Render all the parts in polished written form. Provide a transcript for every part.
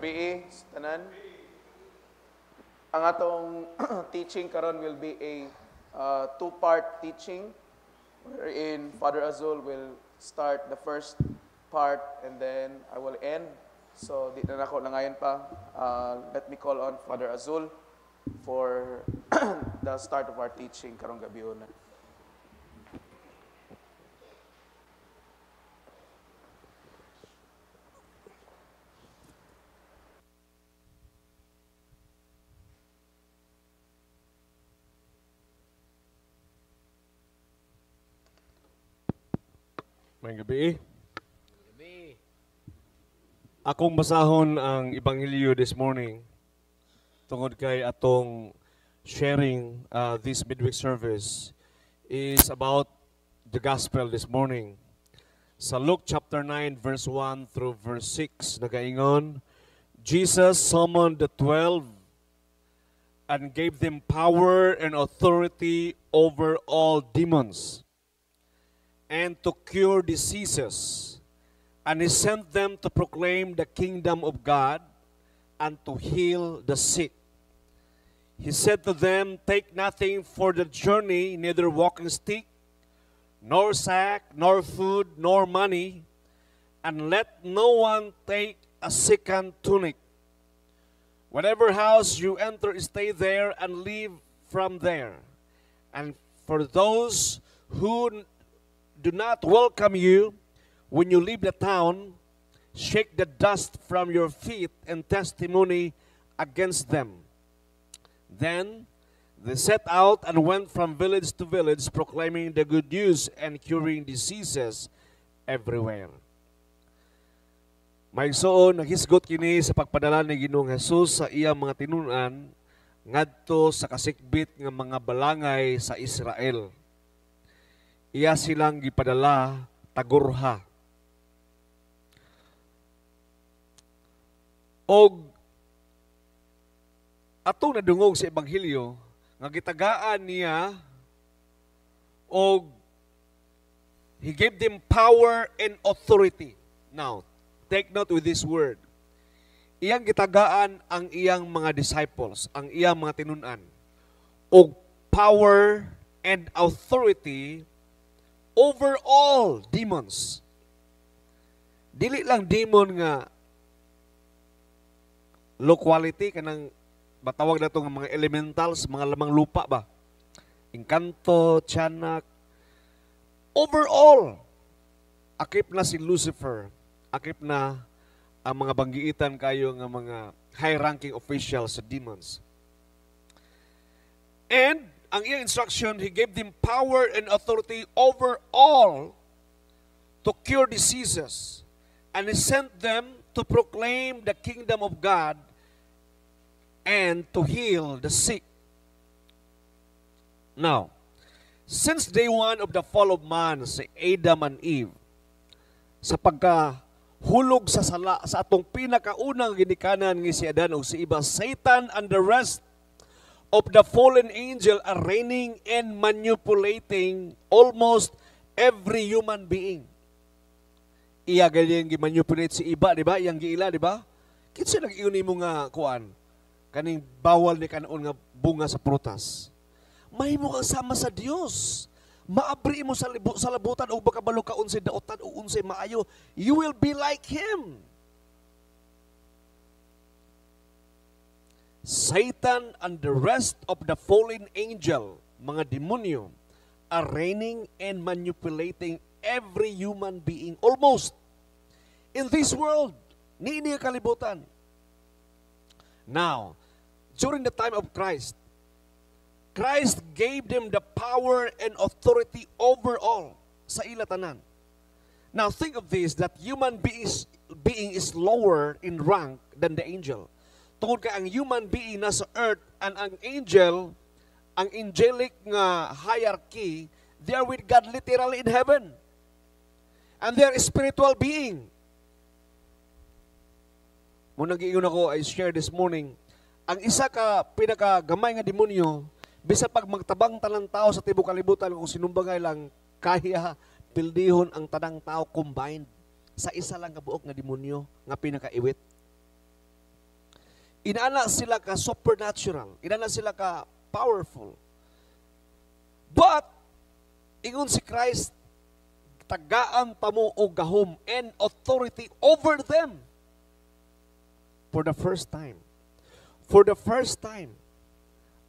Gabi tanan. Ang atong teaching karon will be a two-part teaching wherein Father Azul will start the first part and then I will end. So di na nako langayon pa. Let me call on Father Azul for the start of our teaching karong gabi una. May gabi. Akong basahon ang Ebanghelyo this morning tungod kay atong sharing this midweek service is about the gospel this morning. Sa Luke chapter 9 verse 1 through verse 6 nagaingon, Jesus summoned the 12 and gave them power and authority over all demons and to cure diseases. And he sent them to proclaim the kingdom of God and to heal the sick. He said to them, "Take nothing for the journey, neither walking stick, nor sack, nor food, nor money, and let no one take a second tunic. Whatever house you enter, stay there and live from there. And for those who do not welcome you, when you leave the town, shake the dust from your feet and testimony against them." Then they set out and went from village to village, proclaiming the good news and curing diseases everywhere. Maigsoon, naghisgot kini sa pagpadala ni Ginoong Hesus sa iyang mga tinunan ngadto sa kasikbit nga mga balangay sa Israel. Iya silang gipadala tagurha. Og atong nadungog sa Ebanghelyo nga gitagaan niya og he gave them power and authority. Now, take note with this word. Iyang gitagaan ang iyang mga disciples, ang iyang mga tinunan og power and authority over all demons. Dili lang demon nga low quality, kanang batawag na ito ng mga elementals, mga lamang lupa ba? Engkanto, tiyanak. Overall, akip na si Lucifer, akip na ang mga banggiitan kayo ng mga high-ranking officials sa demons. And ang iyang instruction, he gave them power and authority over all to cure diseases. And he sent them to proclaim the kingdom of God and to heal the sick. Now, since day one of the fall of man, si Adam and Eve, sa pagkahulog sa sala, sa atong pinakaunang ginikanan ng si Adan o si Eva, Satan and the rest of the fallen angel are reigning and manipulating almost every human being. Iya ganyan gi-manipulate si Eva, di ba? Iyang giila, di ba? Kinsa nag-iuni mo nga kuan? Kaning bawal ni kanon nga bunga sa prutas. Mahimo kang sama sa Dios. Maabri mo sa labutan o bakabalo ka unsay daotan o unsay maayo. You will be like Him. Satan and the rest of the fallen angel, mga demonyo, are reigning and manipulating every human being almost in this world. Niini kalibutan. Now, during the time of Christ, Christ gave them the power and authority over all sa ilatanan. Now, think of this, that human being is lower in rank than the angel. Tungod kay ang human being nasa earth and ang angel, ang angelic nga hierarchy, they are with God literally in heaven. And they are spiritual being. Muna giingon ako, I share this morning, ang isa ka pinakagamay nga demonyo, bisa pag magtabang tanang tao sa tibok kalibutan, kung sinumbangay lang, kaya pildihon ang tanang tao combined sa isa lang kabuok nga demonyo nga pinakaiwit. Inana sila ka supernatural. Inana sila ka powerful. But, ingon si Christ, tagaan pa mo o gahom and authority over them. For the first time. For the first time,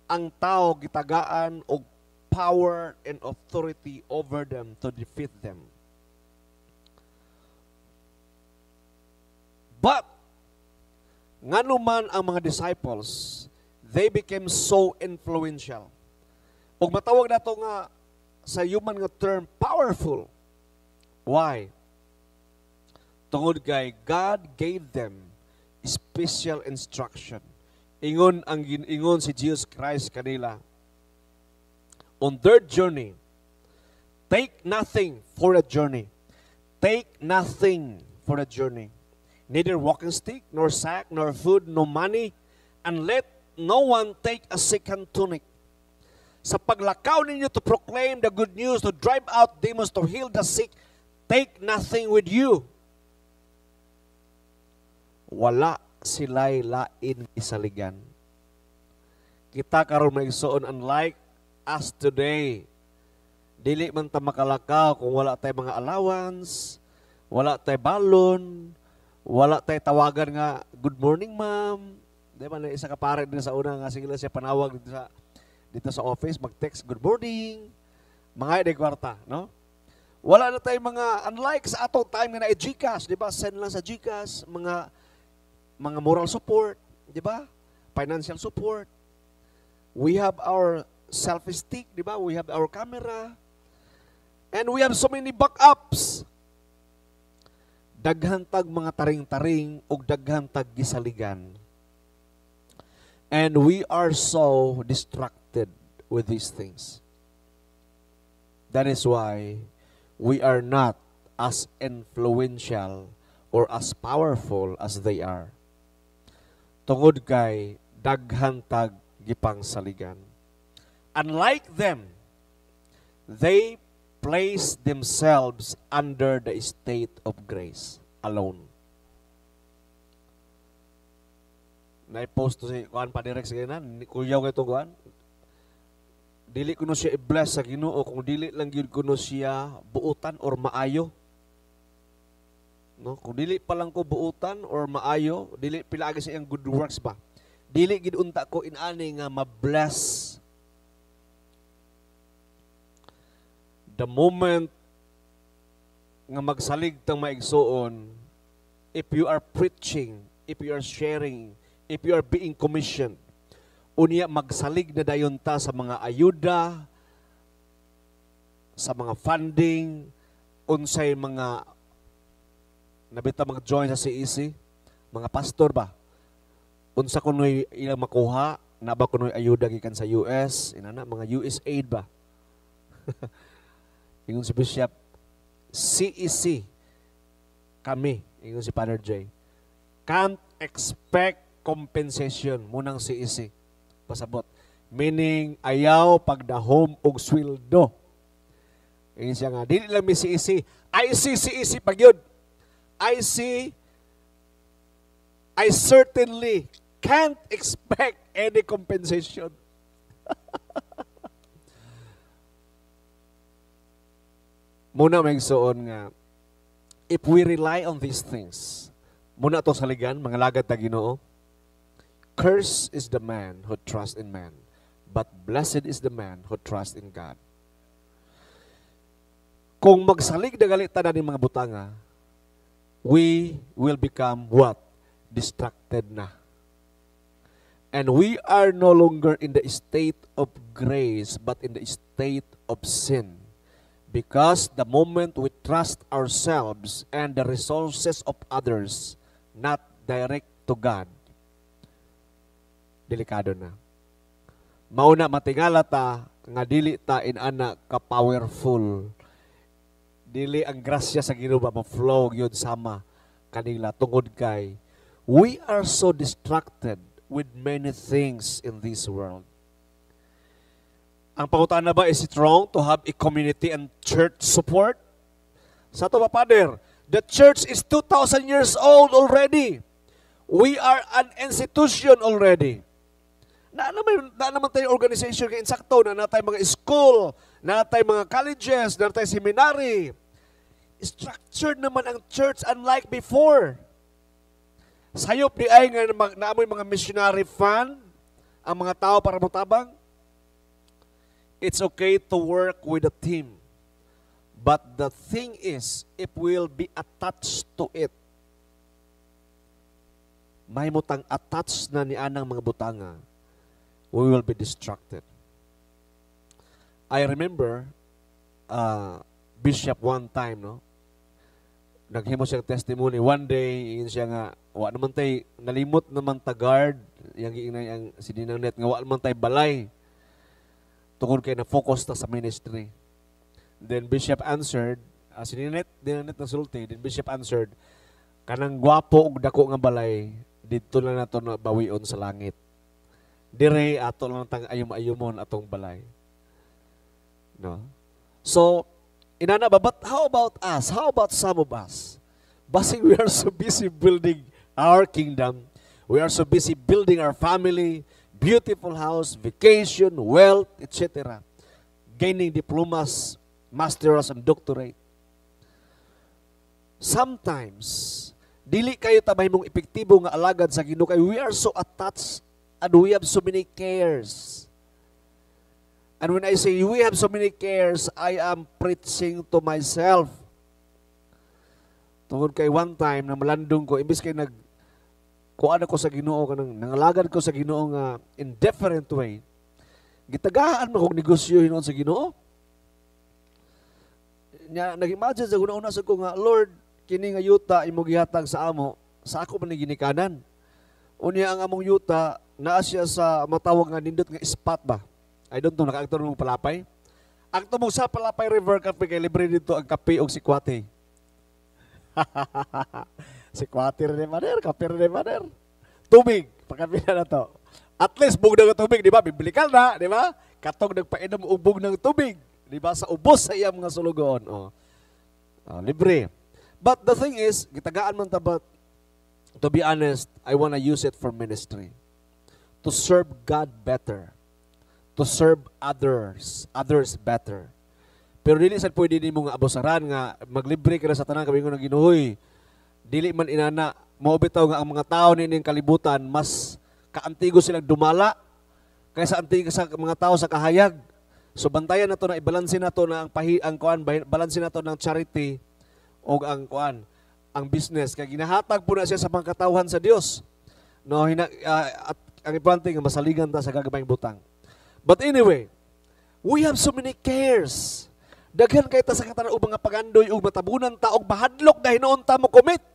ang tao gitagaan og power and authority over them to defeat them. But, nganuman ang mga disciples, they became so influential. Ug matawag nato nga sa human nga term, powerful. Why? Tungod kay God gave them special instruction. Ingon ang giningon si Jesus Christ kanila. On their journey, take nothing for a journey. Take nothing for a journey. Neither walking stick, nor sack, nor food, no money, and let no one take a second tunic. Sa paglakaw ninyo to proclaim the good news, to drive out demons, to heal the sick, take nothing with you. Wala sila'y lain isaligan. Kita karon maigsuon, unlike us today, dili man ta makalakaw kung wala tay mga allowance, wala tay balon, wala tay tawagan nga, good morning ma'am. Di ba, isa ka pare din sa una nga, sige lang siya panawag dito sa office, mag-text, good morning, mga ide kwarta, no? Wala na tayong mga, unlike sa atong time nga na GCash, di ba, send lang sa GCash, mga moral support, di ba? Financial support. We have our selfie stick, di ba? We have our camera. And we have so many backups. Daghantag mga taring-taring ug daghantag gisaligan. And we are so distracted with these things. That is why we are not as influential or as powerful as they are. Tungod kay daghantag gipang saligan. Unlike them, they place themselves under the state of grace alone. Na-post to si Kuan pa direct sa ganan, kuyaw kay to Kuan. Dili kuno siya i-bless sa Ginoo kung dili lang gyud kuno siya buutan or maayo. No, kung dili pa lang ko buutan or maayo, dili pila agi sa iyang good works ba. Dili gid unta ko inani nga ma-bless. The moment nga magsalig tang maigsuon, if you are preaching, if you are sharing, if you are being commissioned, unya magsalig na dayon ta sa mga ayuda, sa mga funding, unsay mga nabita mag-join sa CEC, mga pastor ba? Unsa kunoy ilang makuha, na ba kunoy ayuda gikan sa US, inana mga USAID ba? Ingon si Bishop, CEC kami, ingon si Father J. Can't expect compensation munang CEC. Pasabot. Meaning ayaw pagdahom og sweldo. Ingon siya nga, dili lang mi CEC. CEC pagyud. I certainly can't expect any compensation. Muna may suon nga, if we rely on these things, muna to saligan, mga lagad na Ginoo, cursed is the man who trusts in man, but blessed is the man who trusts in God. Kung magsalig na galit na ng mga butanga, we will become what? Distracted na. And we are no longer in the state of grace, but in the state of sin. Because the moment we trust ourselves and the resources of others, not direct to God, delikado na. Mauna matingala ta, nga dili ta inana ka-powerful. Dili ang grasya sa Ginoo ba ma-flow yun sama kanila tungod kay we are so distracted with many things in this world. Ang pangutana ba, is it wrong to have a community and church support? Sa ito ba, Father? The church is 2,000 years old already. We are an institution already. Na naman tayo organization kaya insakto, na tayo mga school, na tayo mga colleges, na tayo seminary. Structured naman ang church unlike before. Sayop di ay nga naamoy mga missionary fund ang mga tao para motabang. It's okay to work with a team. But the thing is, if we'll be attached to it, may mutang attached na ni anang mga butanga, we will be distracted. I remember, Bishop one time, no? Naghimo siya testimony. One day, yun siya nga, wa naman tay, nalimot naman ta guard, yung sininang net, nga wa naman tay balay. Tungkol kayo na focus ta sa ministry. Then Bishop answered, sininet, dinanet na sulti, then Bishop answered, kanang gwapo ug dako nga balay, dito na nato na bawion sa langit. Dire ato lang tang ayom-ayomon atong balay. No? So, inana ba, but how about us? How about some of us? Basing we are so busy building our kingdom, we are so busy building our family, beautiful house, vacation, wealth, etc. Gaining diplomas, masters and doctorate. Sometimes, dili kayo tabay mong epektibo nga alagad sa Ginoo kay we are so attached and we have so many cares. And when I say we have so many cares, I am preaching to myself. Tungod kay one time na malandong ko, imbis kay kuan ako sa Ginoo kanang nangalagad ko sa Ginoo nga in different way. Gitagaan mo kog negosyo hinuon sa Ginoo. Nya nag-imagine sa una-una sa ko nga, Lord, kini nga yuta imo gihatag sa amo, sa ako man ni ginikanan. Unya ang among yuta naa siya sa matawag nga nindot nga spot ba. I don't know, nakaagtor mong palapay. Ang tumong sa Palapay River Cafe kay libre dito ang kape og sikwate. Sikwate rin maner, kape rin maner. Tubig, pagkapila na to. At least bug ng tubig, di ba? Biblikal na, di ba? Katong nagpainom ubog ng tubig. Di ba? Sa ubos sa iyang mga sulugon. Libre. But the thing is, gitagaan man tabat, to be honest, I want to use it for ministry. To serve God better. To serve others better. Pero dili sad pwede nimo nga abosaran nga maglibre ka na sa tanang kabingon ng Ginoo. Dili man inana mao bitaw nga ang mga tao nining kalibutan mas kaantigo silang dumala kaysa antigo sa mga tao sa kahayag. So bantayan nato na ibalanse nato na ang kuan, balanse nato ng charity o ang business kay ginahatag po na siya sa mga katawhan sa Dios. No, at ang importante nga masaligan ta sa gagamayng butang. But anyway, we have so many cares. Daghan kay ta sa katanan og mga pagandoy ug matabunan ta og bahadlok dahil noon ta mo commit.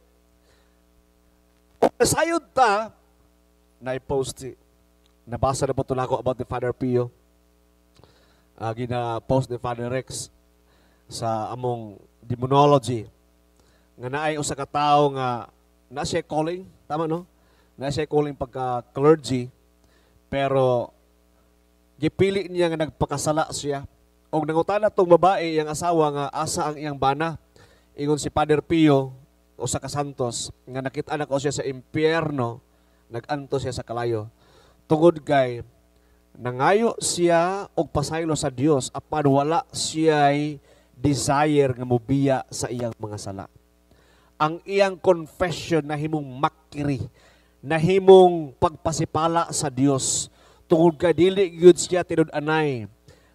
Ug nasayod ta na i-post nabasa na po ito ako about the Father Pio. Gina-post ni Father Rex sa among demonology nga naay usa ka tawo nga na siya calling, tama no? Na siya calling pagka-clergy pero gipili niya nga nagpakasala siya. Og nangutana tong babae iyang asawa nga asa ang iyang bana. Ingon si Father Pio usa ka santos nga nakit-an ako siya sa impyerno, naganto siya sa kalayo. Tungod kay nangayo siya og pasaylo sa Dios apan wala siya'y desire nga mobiya sa iyang mga sala. Ang iyang confession na himong makiri, na himong pagpasipala sa Dios. Tungod kay dili gyud siya tinud-anay.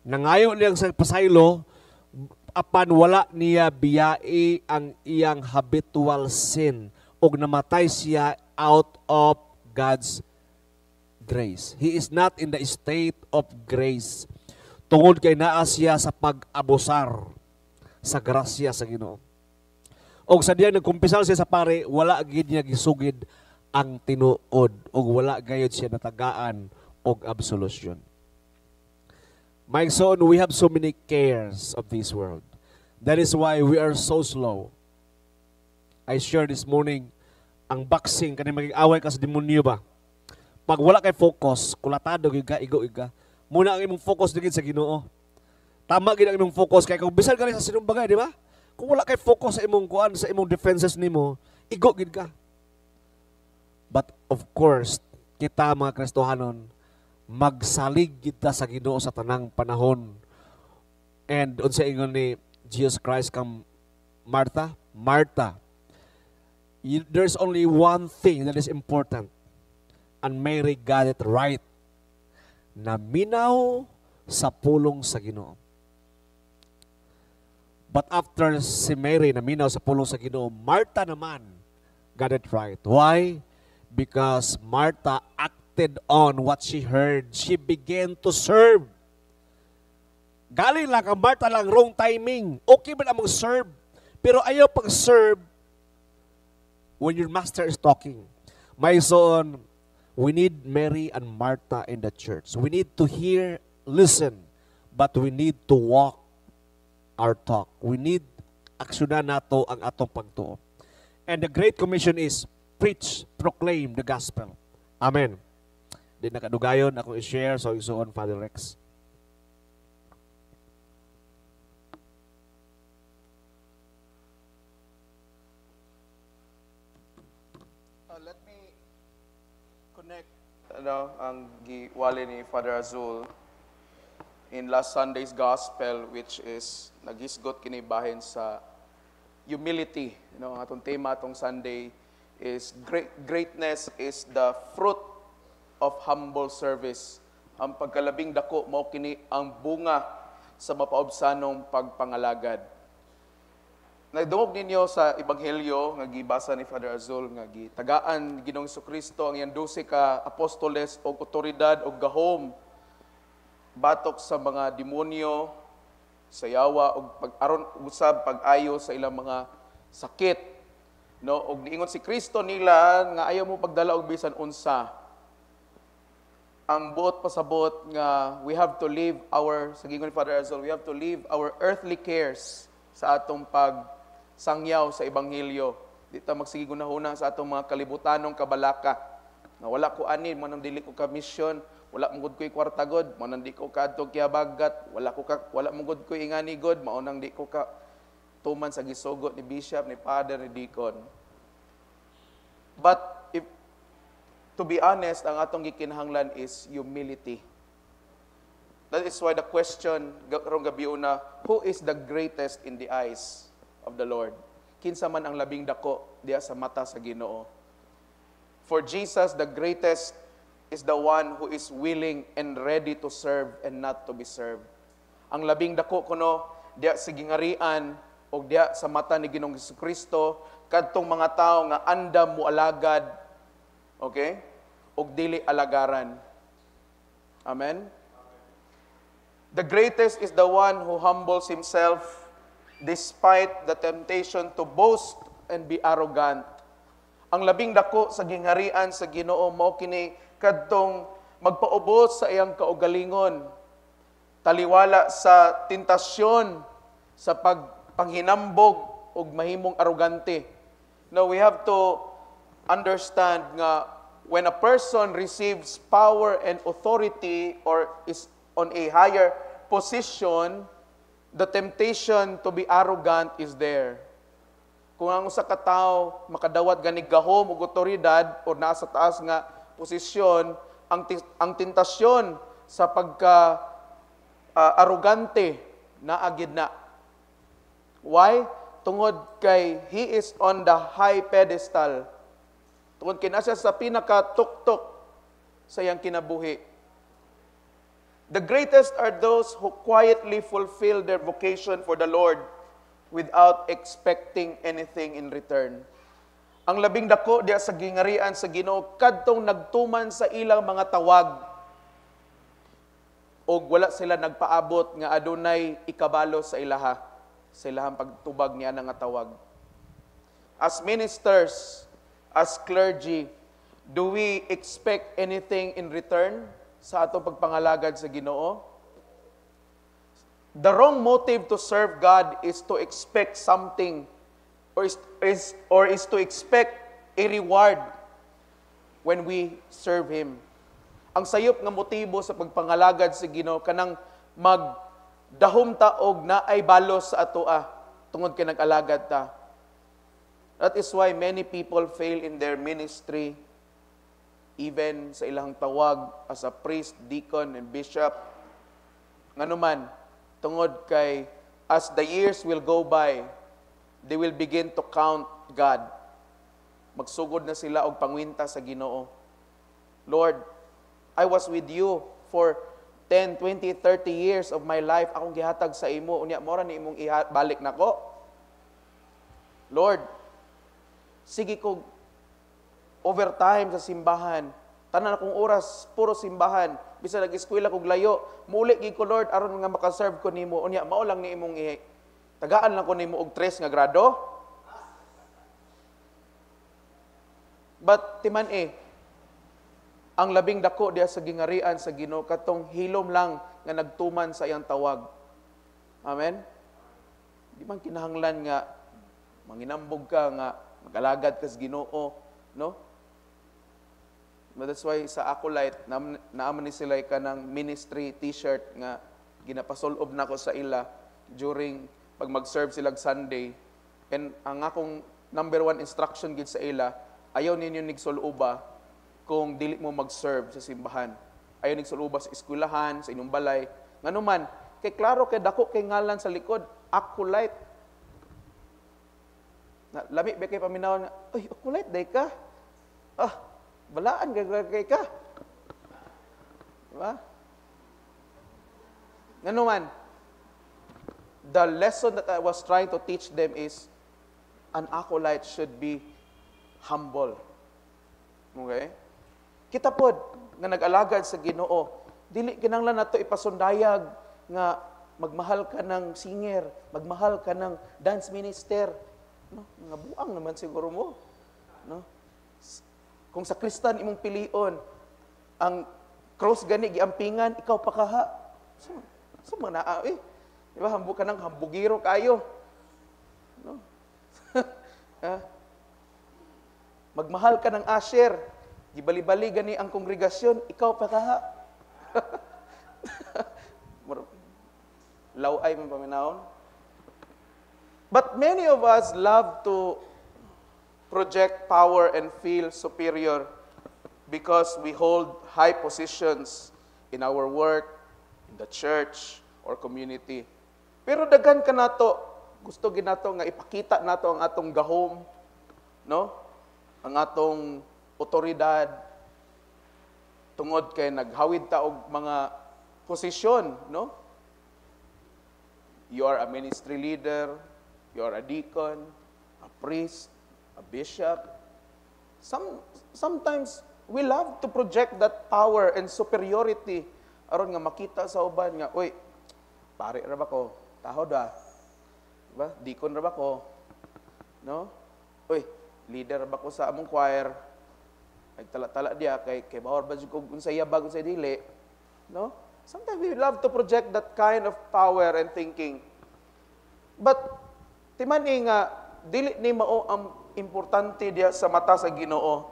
Nangayo niyang sa pasaylo apan wala niya biyai ang iyang habitual sin og namatay siya out of God's grace. He is not in the state of grace. Tungod kay naa siya sa pag-abusar sa grasya sa Ginoo. Og sa diyan nagkumpisal siya sa pare, wala gid niya gisugid ang tinuod og wala gayud siya natagaan og absolution. My son, we have so many cares of this world. That is why we are so slow. I shared this morning, ang boxing, kanina maging away ka sa demonyo ba? Pag wala kay focus, kulatado giga, igo-iga. Muna ang imong focus digid sa Ginoo. Tama gid ang imong focus kay kung bisan ka rin sa sinong bagay, di ba? Kung wala kay focus sa imong kuan, sa imong defenses nimo, igo gid ka. But of course, kita mga Kristohanon, magsalig kita sa Ginoo sa tanang panahon. And unsa ingon ni Jesus Christ kang Martha? Martha, there's only one thing that is important. And Mary got it right. Naminaw sa pulong sa Ginoo. But after si Mary naminaw sa pulong sa Ginoo, Martha naman got it right. Why? Because Martha acted on what she heard. She began to serve. Galing lang ang Martha lang wrong timing. Okay ba namang serve? Pero ayaw pag-serve when your master is talking. My son, we need Mary and Martha in the church. We need to hear, listen, but we need to walk our talk. We need aksyonan nato ang atong pagtuo. And the Great Commission is preach, proclaim the gospel. Amen. Di nakadugayon ako i-share, so isuon Father Rex. Let me connect ang giwali ni Father Azul in last Sunday's gospel, which is nagisgot kini bahin sa humility. Ang atong tema atong Sunday is greatness is the fruit of humble service. Ang pagkalabing dako mao kini ang bunga sa mapaubsanong pagpangalagad. Nagdungog ninyo sa Ebanghelyo nga gibasa ni Father Azul nga gitagaan Ginoong Jesucristo ang iyang 12 ka apostoles og otoridad og gahom batok sa mga demonyo, sa yawa og pag-aron usab pag-ayo sa ilang mga sakit. No, og niingon si Kristo nila nga ayaw mo pagdala og bisan unsa. Ang buot pasabot nga we have to leave our, sa gingon ni Father Azul, we have to leave our earthly cares sa atong pagsangyaw sa Ebanghelyo. Di ta magsigunahuna sa atong mga kalibutanong kabalaka. Na wala ko ani, manang dili ko ka mission, wala mong ko'y kwarta god, manang di ko ka adtog kiabagat, wala mong ko'y ingani god, maunang di ko ka tuman sa gisugot ni bishop, ni father, ni deacon. But if to be honest, ang atong gikinahanglan is humility. That is why the question karong gabi una, who is the greatest in the eyes of the Lord? Kinsa man ang labing dako diya sa mata sa Ginoo? For Jesus, the greatest is the one who is willing and ready to serve and not to be served. Ang labing dako kuno diya sa gingarian o diya sa mata ni Ginoong Jesucristo kadtong mga tao nga andam mo alagad, okay? Og dili alagaran. Amen? The greatest is the one who humbles himself despite the temptation to boast and be arrogant. Ang labing dako sa gingharian sa Ginoo mao kini kadtong magpaubos sa iyang kaugalingon, taliwala sa tentasyon, sa panghinambog ug mahimong arrogante. Now we have to understand nga when a person receives power and authority or is on a higher position, the temptation to be arrogant is there. Kung ang usa ka tawo makadawat gani gahom ug otoridad o nasa taas nga posisyon, ang tentasyon sa pagka arrogante na agid na. Why? Tungod kay he is on the high pedestal. Tungod kay nasa sa pinaka-tuktok sa iyang kinabuhi. The greatest are those who quietly fulfill their vocation for the Lord without expecting anything in return. Ang labing dako diya sa gingarian sa Ginoo kadtong nagtuman sa ilang mga tawag og wala sila nagpaabot nga adunay ikabalo sa ilaha, sa ilahang pagtubag niya nga tawag. As ministers, as clergy, do we expect anything in return sa atong pagpangalagad sa Ginoo? The wrong motive to serve God is to expect something or is to expect a reward when we serve Him. Ang sayop nga motibo sa pagpangalagad sa Ginoo kanang magdahom ta og naay balos sa atoa tungod kay nag-alagad ta. That is why many people fail in their ministry even sa ilang tawag as a priest, deacon, and bishop. Nganuman, tungod kay as the years will go by, they will begin to count God. Magsugod na sila og pangwinta sa Ginoo. Lord, I was with you for 10, 20, 30 years of my life. Akong gihatag sa imo. Unya, mora ni imong balik nako. Lord, sige ko overtime sa simbahan. Tanan akong oras, puro simbahan. Bisa nag-eskwela kog layo. Muli gid ko, Lord, aron nga makaserve ko nimo. Unya, mao lang ni imong tagaan lang ko nimo og 3 nga grado. But timan ang labing dako diya sa gingarian sa Ginoo katong hilom lang nga nagtuman sa iyang tawag. Amen. Di man kinahanglan nga manginambog ka nga magalagad ka sa Ginoo, no? But that's why sa Acolyte naaman ni sila ka ng ministry t-shirt nga ginapasulob nako sa ila during pag mag-serve sila Sunday. And ang akong number 1 instruction gid sa ila, ayaw ninyo nigsuluba kung dili mo mag-serve sa simbahan. Ayaw nigsuluba sa eskwelahan, sa inyong balay. Nganuman, kay klaro kay dako kay ngalan sa likod, Acolyte. Lami ba kay paminaw nga, "Oy, Acolyte day ka?" Balaan kay ka. Diba? Nganuman, the lesson that I was trying to teach them is an acolyte should be humble. Okay? Kita pod nga nag-alagad sa Ginoo, dili kinahanglan nato ipasundayag nga magmahal ka ng singer, magmahal ka ng dance minister. No, nga buang naman siguro mo. No? Kung sa Kristan imong pilion, ang cross gani giampingan, ikaw pa kaha. So manaa di ba, hambog ka ng hambugiro kayo. No? Magmahal ka ng Asher, gibali-bali gani ang kongregasyon, ikaw pa kaha. Laway man paminahon. But many of us love to project power and feel superior because we hold high positions in our work, in the church, or community. Pero daghan ka nato, gusto ginato nga ipakita nato ang atong gahom, no? Ang atong otoridad tungod kay naghawid ta og mga posisyon, no? You are a ministry leader, you are a deacon, a priest, a bishop. Sometimes we love to project that power and superiority aron nga makita sa uban nga, "Uy, pare ra ba ko? Tahod ba? Diba? Deacon ra ba ko? No? Uy, leader ba ko sa among choir? Nagtala-tala diya kay bawar ba jud ko unsay yabag unsay dili?" No? Sometimes we love to project that kind of power and thinking. But timan nga dili ni mao ang importante diya sa mata sa Ginoo.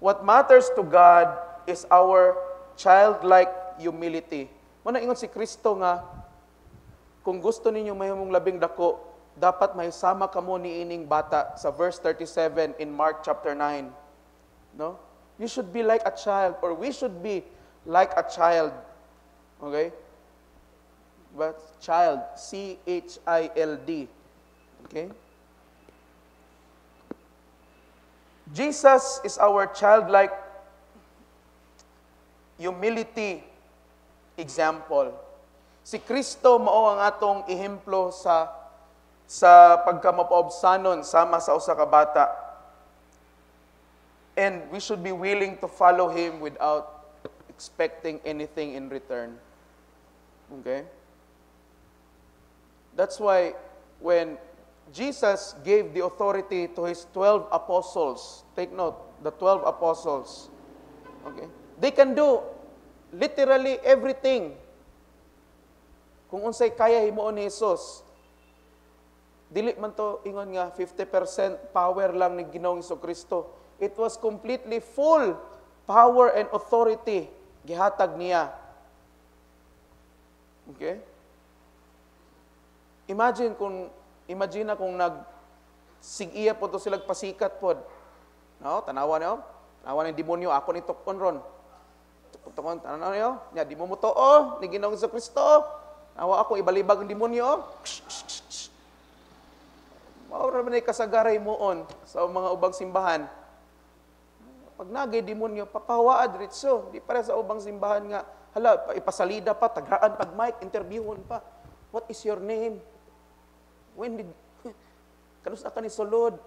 What matters to God is our childlike humility. Muna ingon si Kristo nga, kung gusto ninyo mahimong labing dako, dapat mahisama kamo niining bata sa verse 37 in Mark chapter 9. No? You should be like a child, or we should be like a child. Okay? But child, C-H-I-L-D. Okay? Jesus is our childlike humility example. Si Kristo mao ang atong ehemplo sa pagkamapaobsanon sama sa usa ka bata. And we should be willing to follow Him without expecting anything in return. Okay? That's why when Jesus gave the authority to His 12 apostles, take note, the 12 apostles, okay? They can do literally everything. Kung unsay kaya himuon ni Jesus, dili man to ingon nga 50% power lang ni Ginoong Jesucristo. It was completely full power and authority gihatag niya. Okay? Imagine kung nag sig-iya po to sila pasikat pod. No, tanawa niyo. Awan ng demonyo, ako ni tukon ron. Tukon, ano niyo? Nya, di mo mo too, ni Ginoong Kristo. Awa ako, ibalibag ang demonyo. Maura man ay kasagaray moon sa mga ubang simbahan. Pag nagay demonyo, papawaad ritso. Di para sa ubang simbahan nga, hala, ipasalida pa, tagaan pag mic, interviewon pa. What is your name? When did, kanus na ka ni Solod?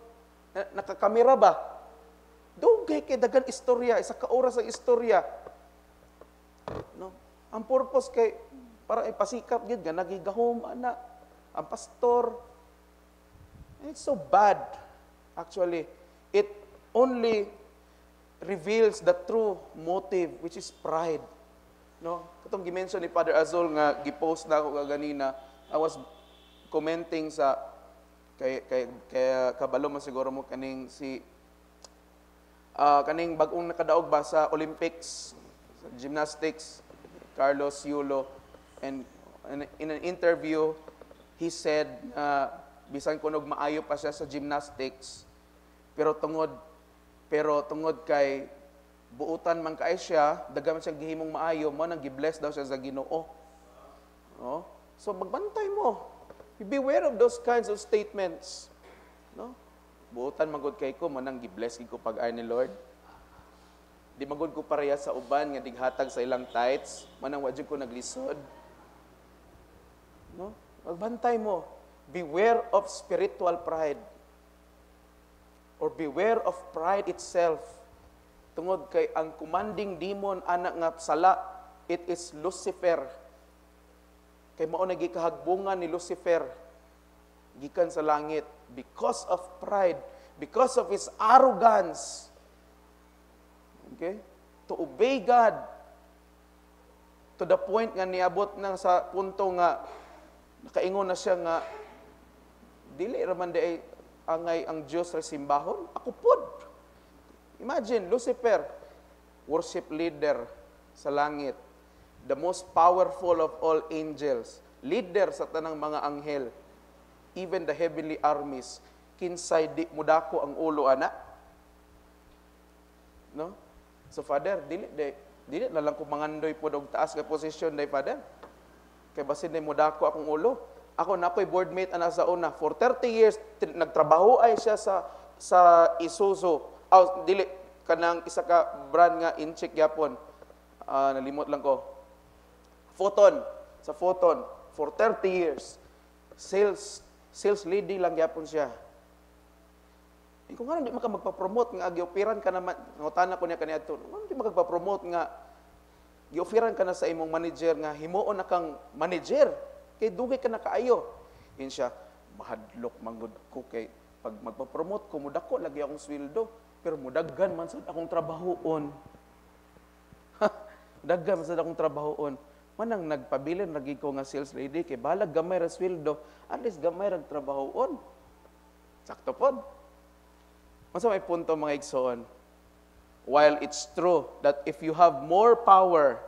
Nakakamera ba? Dugay kay dagan istorya, isa ka oras ang istorya. No? Ang purpose kay, para ipasikap yun, nga nagigahom, ana, ang pastor. And it's so bad, actually. It only reveals the true motive, which is pride. No? Katong gimension ni Father Azul nga gipost na ako ganina, I was commenting sa kay kabalo mo siguro mo kaning si kaning bag-ong nakadaog ba sa Olympics, sa gymnastics, Carlos Yulo, and in an interview he said bisan kunog maayo pa siya sa gymnastics pero tungod kay buutan man kaay siya, daghan man siyang gihimong maayo, mo nang gibless daw siya sa Ginoo. No? So magbantay mo. Beware of those kinds of statements. No? Buutan magud kay ko, mo nang gibless ko pag-ay ni Lord. Di magud ko pareha sa uban nga dighatag sa ilang tithes, manang wa jud ko naglisod. No? Magbantay mo. Beware of spiritual pride. Or beware of pride itself. Tungod kay ang commanding demon anak nga sala, it is Lucifer. Kay mao na gikahagbungan ni Lucifer gikan sa langit because of pride, because of his arrogance. Okay? To obey God to the point nga niabot nang sa punto nga nakaingon na siya nga dili raman di angay ang Diyos sa simbahon, ako pod. Imagine, Lucifer, worship leader sa langit, the most powerful of all angels, leader sa tanang mga anghel, even the heavenly armies, kinsay di mudako ang ulo ana. No? So Father, dili na lang ko mangandoy pod og taas nga posisyon day Father. Kay basin day mudako akong ulo. Ako na ako'y boardmate ana sa una. For 30 years, nagtrabaho ay siya sa Isuzu. Dili, kanang isa ka brand nga incheck yapon. Nalimot lang ko. Photon. Sa Photon. For 30 years. Sales lady lang yapon siya. Kung nga hindi maka magpa-promote nga, giopiran ka naman, ngutana ko niya kaniya ito, hindi magpa-promote nga, giopiran ka na sa imong manager nga, himuon na kang manager. Kay dugay ka na kaayo. Yun siya, mahadlok manggod ko kay pag magpa-promote ko, mudako lagi akong sweldo, pero mudaggan man sad akong trabahoon. Daggan man sad akong trabahoon. Manang nagpabilin lagi ko nga sales lady, kay balag gamay ra sweldo, at least gamay ra trabahoon. Sakto pod. Masa may punto mga igsoon. While it's true that if you have more power,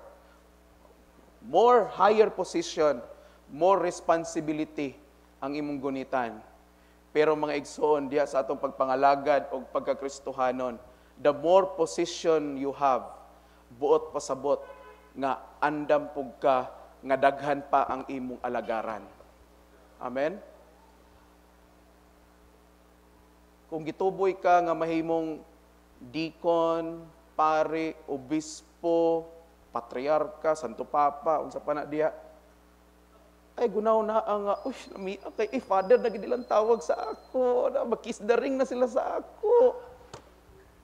more higher position, more responsibility ang imong gunitan. Pero mga igsoon diya sa atong pagpangalagad o pagkakristohanon, the more position you have, buot pasabot nga andam pug ka nga daghan pa ang imong alagaran. Amen? Kung gituboy ka nga mahimong deacon, pare, obispo, patriarka, santo papa, unsa pa na diha, ay gunaw na ang kay Father nagidilang tawag sa ako, na makisdaring na sila sa ako.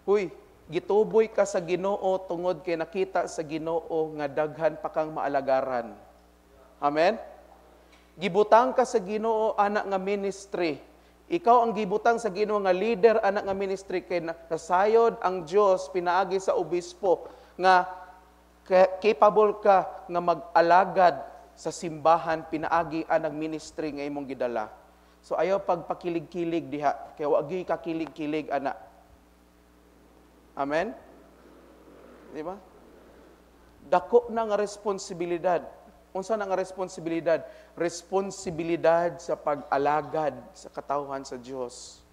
Huy, gituboy ka sa Ginoo tungod kay nakita sa Ginoo nga daghan pa kang maalagaran. Amen. Gibutang ka sa Ginoo anak nga ministry. Ikaw ang gibutang sa Ginoo nga leader anak nga ministry kay nasayod ang Dios pinaagi sa obispo nga capable ka nga mag-alagad sa simbahan pinaagi anang ministry nga imong gidala. So ayaw pagpakilig-kilig diha kay wa gyud ka kilig-kilig ana. Amen. Di ba? Dako na nga responsibilidad. Unsa na nga responsibilidad? Responsibilidad sa pag-alagad sa katawhan sa Dios.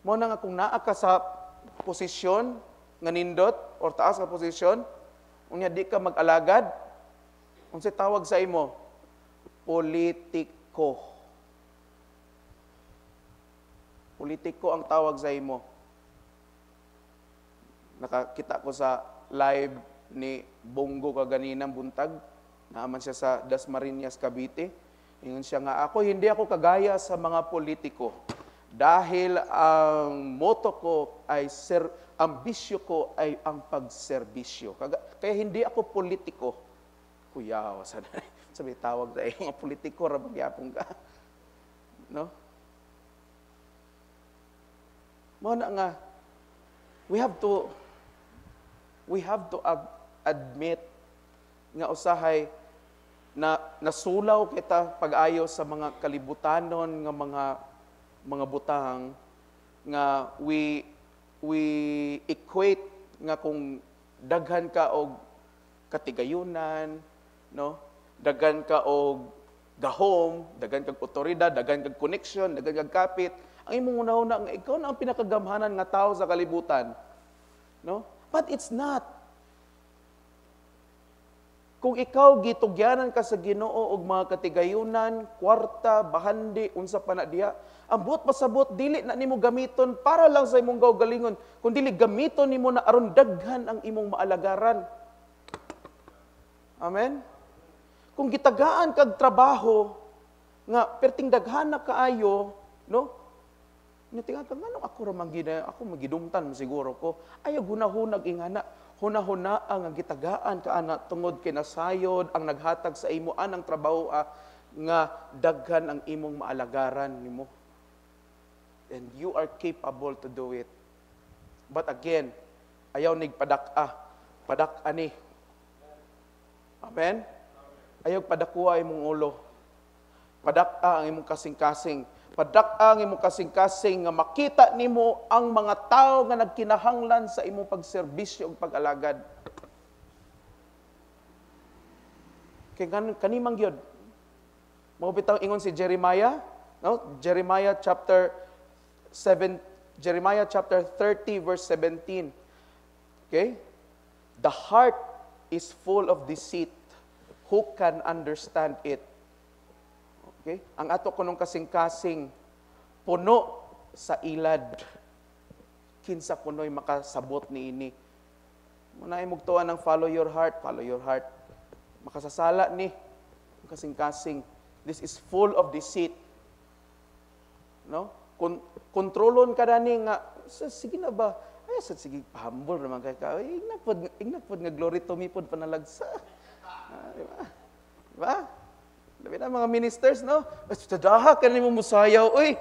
Mo na nga kung naa ka sa posisyon, nga nindot or taas nga posisyon, unya di ka mag-alagad, unsay tawag sa imo? Politiko. Politiko ang tawag sa imo. Nakakita ko sa live ni Bongo kaganinan buntag, naaman siya sa Dasmariñas, Cavite. Ingon siya nga, hindi ako kagaya sa mga politiko. Dahil ang motto ko ay ambisyo ko ay ang pagserbisyo. Kaya hindi ako politiko. Kuya, sabi tawag sa mga politiko, rabagyapong ka. No? Muna nga, we have to admit nga usahay na nasulaw kita pag-ayo sa mga kalibutanon nga mga butang nga we equate nga kung daghan ka og katigayunan, no? Daghan ka og gahom, daghan kag otoridad, daghan kag connection, daghan kag kapit, ang imong una-una nga ikaw na ang pinakagamhanan nga tao sa kalibutan. No? But it's not. Kung ikaw gitugyanan ka sa Ginoo og mga katigayunan, kwarta, bahandi, unsa pa na diha, ang buot pasabot dili na nimo gamiton para lang sa imong kaugalingon, kun dili gamiton nimo na aron daghan ang imong maalagaran. Amen. Kung gitagaan kag trabaho nga perting daghan na kaayo, no? Nitingan ka nganong ako ra manggina, ako magidumtan siguro ko. Ayaw hunahunag ingana. Hunahuna ang gitagaan ka ana tungod kinasayod ang naghatag sa imo anang trabaho nga daghan ang imong maalagaran nimo. And you are capable to do it. But again, ayaw nig padak-a ni. Amen? Ayaw padakua imong ulo. Padak-a ang imong kasing-kasing. Padak-a ang imong kasing-kasing nga makita nimo ang mga tao nga nagkinahanglan sa imong pagserbisyo ug pag-alagad. Kay kanimang gyud. Mao bitaw ingon si Jeremiah, no? Jeremiah chapter 30 verse 17. Okay? The heart is full of deceit. Who can understand it? Okay? Ang ato kunong kasing-kasing puno sa ilad. Kinsa kunoy makasabot niini. Muna imugtuan ng follow your heart, follow your heart. Makasasala ni kasing-kasing. This is full of deceit. No? Kontrolon ka ni nga sige na ba? Ay sige pahambol naman kay ka. Ignapod nga glory to me pod panalagsa. Diba? Labi na mga ministers, no? Tadaha ka ni mo musayaw. Uy!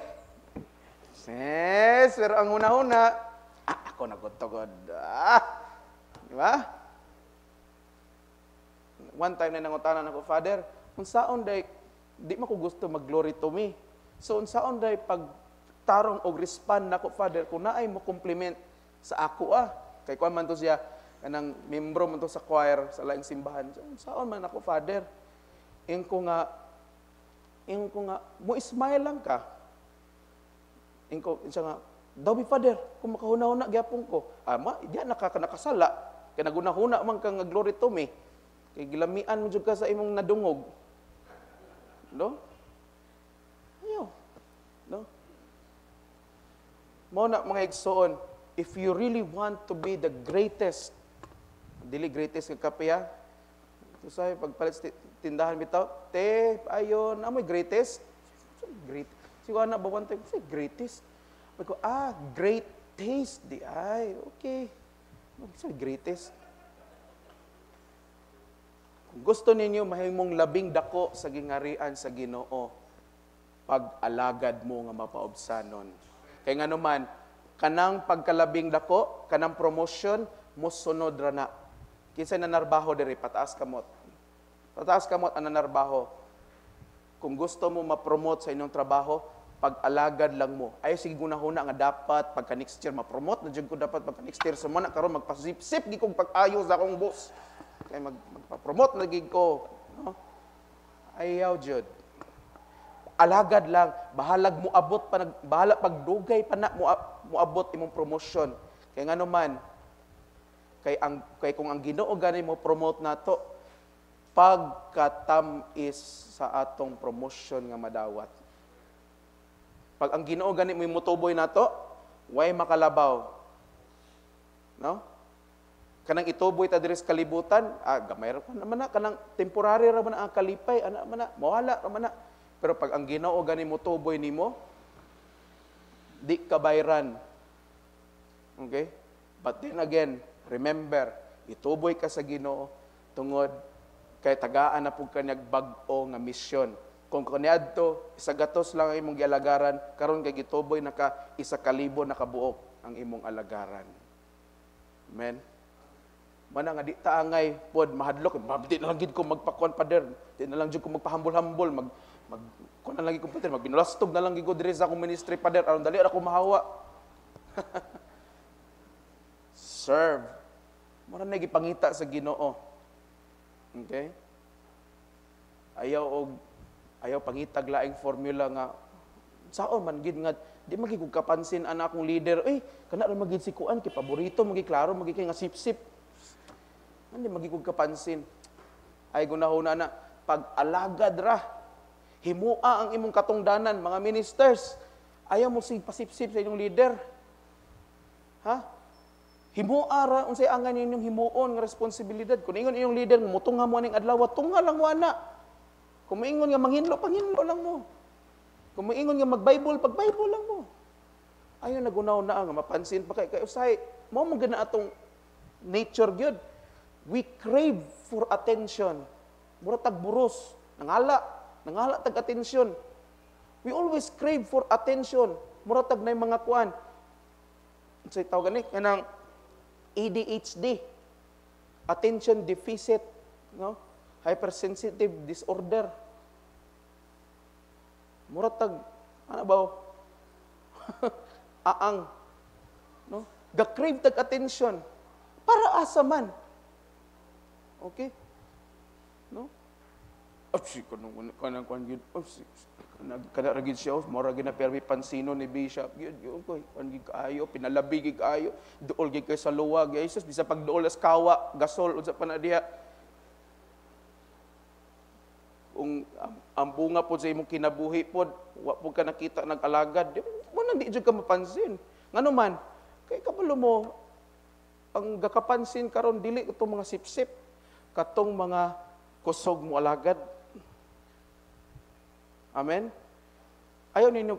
Yes, pero ang una-una, ako nagod-tugod. Diba? One time na nangutanan ako, Father, kung saan day, di mo ko gusto mag-glory to me. So, kung saan day, pag tarong o respond na ko, Father, kung naay mo compliment sa ako, kay kuwan man to siya, kanang membro man to sa choir, sa laing simbahan. So, saan man ako, Father? Yung ko nga, mo ismile lang ka. Yung ko, siya nga, daw bi, Father, kung makahuna-huna, gyapon ko. Diyan nakasala. Kaya naguna-huna man kang glory to me. Kaya gilamian mo dyan ka sa imong nadungog. No? Ayaw. No? Mo na mga igsoon, if you really want to be the greatest, dili greatest ka kapiya, ito sa'yo, pagpalit tindahan bitaw, ayon, amoy greatest. Great. Siguro na ba one time, greatest. Ko, great taste, di ay, okay. Sorry, greatest. Kung gusto ninyo, mahimong labing dako sa gingarian sa Ginoo, pag-alagad mo nga mapaobsanon. Kaya nga naman, kanang pagkalabing dako, kanang promotion, mo sunod ra na. Kinsa na narbaho diri, pataas kamot. Pataas kamot ang nanarbaho. Kung gusto mo ma-promote sa inyong trabaho, pag-alagad lang mo. Ay, sige gunahuna nga dapat, pagka next year, ma-promote na dyan ko dapat, pagka next year, sumana karon magpasip-sip, di kong pag-ayo sa akong boss. Kaya magpa-promote na gig ko. No? Ayaw, Jud. Alagad lang, bahalag mo abot, bahala pagdugay pa na mo abot imong promotion. Kaya nga naman, Kay kung ang Ginoo gani mo promote nato, pagkatamis sa atong promotion nga madawat. Pag ang Ginoo gani mo mutuboy nato, way makalabaw. No? Kanang ituboy ta diri sa kalibutan, gamay ra naman na, kanang temporary ra man ang kalipay, ana man na, mawala ra man na. Pero pag ang Ginoo gani mutuboy nimo, di ka bayran. Okay? But then again, remember, ituboy ka sa Ginoo tungod kay tagaan na pug kanyag bag-o nga misyon. Kung kaniadto isa gatos lang ang imong gialagaran, karon kay gituboy naka 1,000 na kabuok ang imong alagaran. Amen. Mana nga di taangay pod mahadlok, di na lang gid ko magpakuan pader, di na lang jud ko magpahambol-hambol, mag kun na lang gid ko pader, magbinulastog na lang gid ko diri sa akong ministry pader, aron dali ra ko mahawa. Serve. Mura na gipangita sa Ginoo. Okay? Ayaw pangitag laing formula nga saon man gid nga di magig kapansin ana akong leader, kana ra magid si kuan kay paborito magig klaro magig kay nga sip-sip. Hindi magig kapansin. Ay gunahuna na pag-alagad ra. Himua ang imong katungdanan mga ministers. Ayaw mo sig pasip-sip sa inyong leader. Ha? Himua ra unsay angan ninyong himuon nga responsibilidad. Kung ingon inyong leader mutunga mo ning adlaw, tunga lang mo ana. Kung moingon nga manghinlo, panghinlo lang mo. Kung moingon nga mag-Bible, pag-Bible lang mo. Ayaw nagunaw na nga mapansin pa kay usay. Mao man gana atong nature gyud. We crave for attention. Mura tag buros, nangala tag attention. We always crave for attention. Mura tag nay mga kuan. Unsay tawag gani kanang ADHD, attention deficit, no? Hypersensitive disorder. Muratag, ano ba? Aang, no? Ga-crave tag attention. Para asa man. Okay? No? Kana ragid siya, mora gid na permi pansino ni Bishop. Yun ko, gid kaayo, pinalabi gid kaayo, duol gid kay sa luwag. Jesus, bisa pag duol as kawa, gasol unsa pa na diha. Kung ang bunga po sa imong kinabuhi po, wa po ka nakita nag-alagad, mo nang di jud ka mapansin. Ngano man, kay kabalo mo, ang gakapansin karon dili itong mga sip-sip, katong mga kusog mo alagad. Amen? Ayaw ninyo,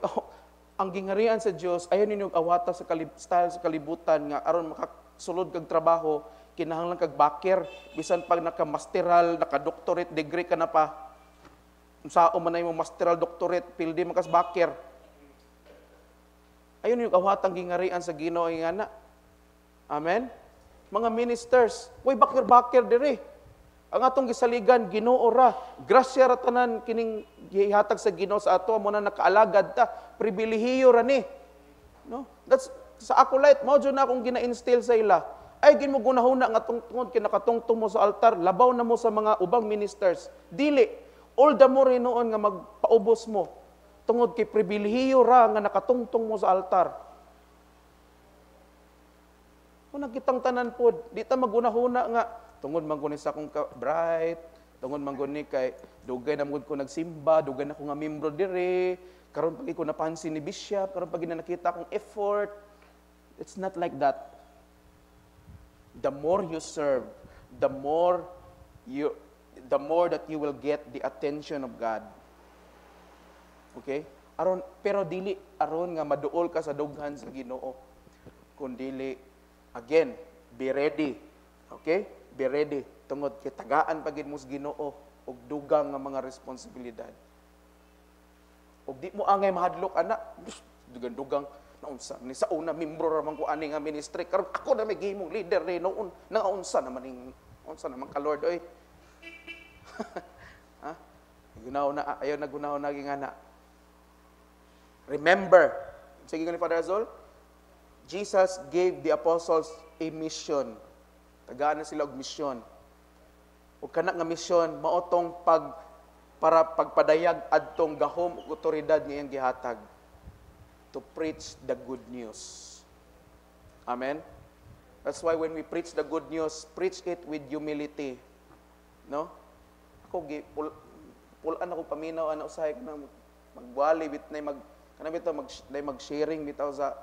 ang gingarian sa Diyos, ayaw ninyo awata sa style sa kalibutan nga aron makasulod kag trabaho, kinahanglan kag bakir, bisan pag naka-masteral, naka-doctorate degree ka na pa, sao man na yung masteral doctorate, pildi makas bakir. Ayaw ninyo awatang gingarian sa Ginoo nga na. Amen? Mga ministers, way bakir-bakir diri. Ang atong gisaligan Ginoo ra, grasya ra tanan kining gihatag sa Ginoo sa ato mo na nakaalagad ta, pribilehiyo ra ni. No? That's sa ako light mo jud na akong gina-instill sa ila. Ay gin mo gunahuna nga tungtungod kinakatungtong mo sa altar, labaw na mo sa mga ubang ministers. Dili, all the more noon nga magpaubos mo. Tungod kay pribilehiyo ra nga nakatungtong mo sa altar. Kung nakitang tanan pod, di ta magunahuna nga tungod man guni sa akong bright, tungod man guni kay dugay na ko nagsimba, dugay na ko nga membro dire, karon pag ko napansin ni Bishop, karon pag nakita akong effort. It's not like that. The more you serve, the more that you will get the attention of God. Okay? Pero dili aron nga maduol ka sa dughan sa Ginoo. Kundi again, be ready. Okay? Be ready. Tungod kay tagaan pagid mo sa Ginoo og dugang nga mga responsibilidad. Og di mo angay mahadlok ana, dugang naunsa ni sa una membro ra man ko ani nga ministry karon ako na may gihimong leader ni noon naunsa naman ning unsa naman ka Lord oy. Ha? Gunaw na ayo na gunaw na nga na. Remember, sige ni Father Azol, Jesus gave the apostles a mission. Tagaan na sila og misyon. O kana nga misyon maotong para pagpadayag adtong gahom ug otoridad nga iyang gihatag to preach the good news. Amen. That's why when we preach the good news, preach it with humility. No? Ako pulaan ako paminaw ana usahay ko na magwali bit na mag-sharing bitaw sa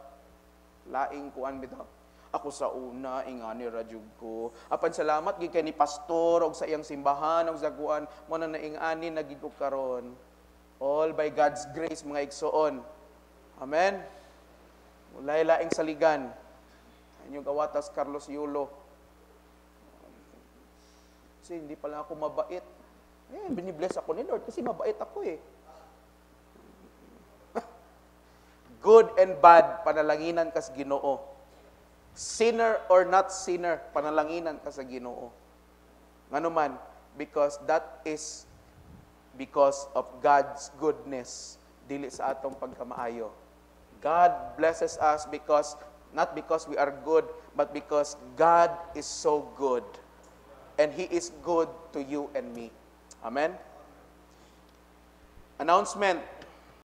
laing kuan bitaw. Ako sa una ingani radyog ko. Apan salamat gid kay ni pastor og sa iyang simbahan og sa kuan mo na naingani na gid ko karon. All by God's grace mga igsoon. Amen. Mulay laing saligan. Inyong kawatas Carlos Yulo. Kasi hindi pala ako mabait. Binibless ako ni Lord kasi mabait ako eh. Good and bad, panalanginan ka sa Ginoo. Sinner or not sinner, panalanginan ka sa Ginoo. Ngano man, because that is because of God's goodness, dili sa atong pagkamaayo. God blesses us not because we are good, but because God is so good. And He is good to you and me. Amen? Announcement.